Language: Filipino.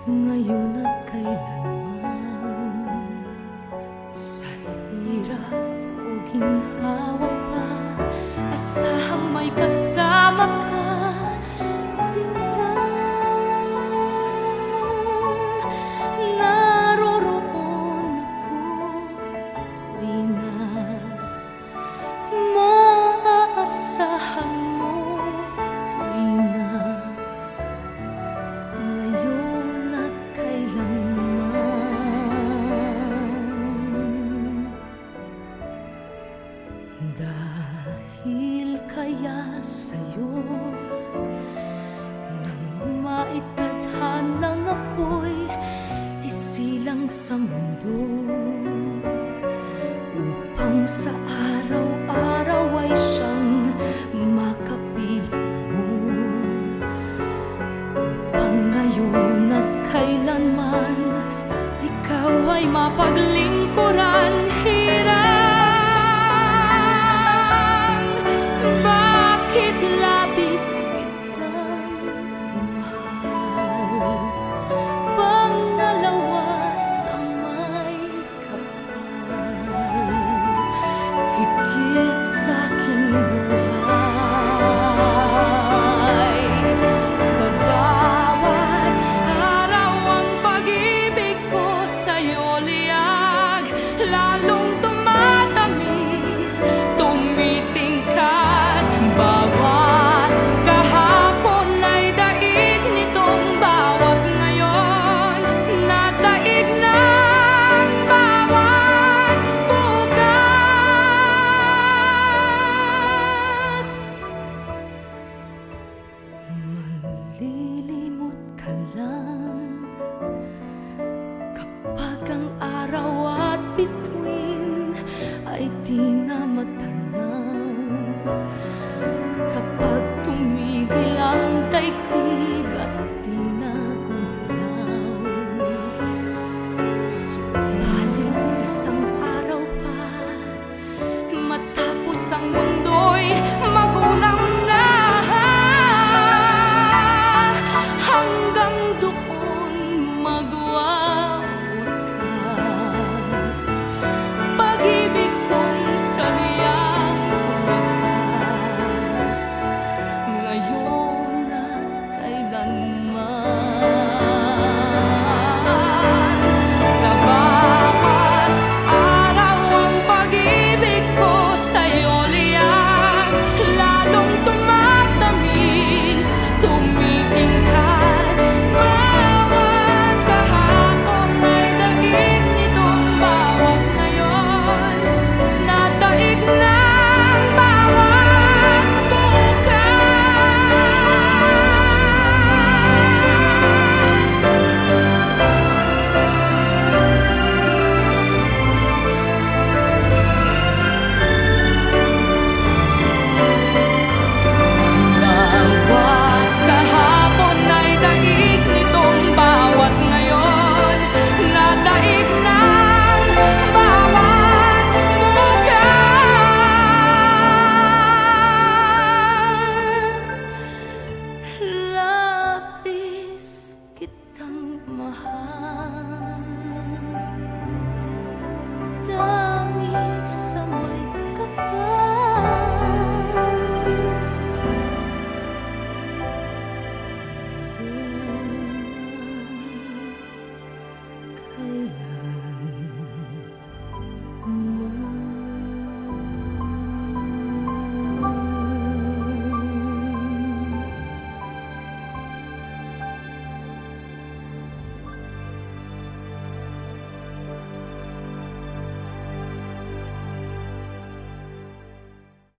ngayon at kailanman. Sa hirap o ginhawa pa, asahang may kasama ka, sinta. Naroroon ako tuwi na maaasahan mo, tuwi na ngayon at kailanman. Dahil kaya sa'yo nang maitadhanang ako'y isilang sa mundo, upang sa araw-araw ay siyang makapiling mo, upang ngayon at kailanman ikaw ay mapaglingkuran. Hirang, bakit labis kitang mahal? Pangalawa sa may kapal, higit sa aking buhay. Sa bawat araw ang pag-ibig ko sa'yo liyag, lalong tumatamis, tumitingkad. Bawat kahapon ay daig nitong bawat ngayon, nadaig ng bawat bukas. Manlilimot ka lang kapag ang araw at bituin ay di na matanaw, kapag tumigil ang daigdig at di na gumalaw. Subalit isang araw pa, matapos ang mundo'y magunaw na, hanggang doon magwawakas pag-ibig kong sariyang wakas, ngayon at kailanman. Sa bawat araw ang pag-ibig ko sa'yo liyag, lalong tumatamis, tumitingkad. Bawat kahapon ay daig nitong bawat ngayon, nadaig ng bawat bukas. Bawat kahapon ay daig nitong bawat ngayon, nadaig ng bawat bukas. Labis kitang mahal.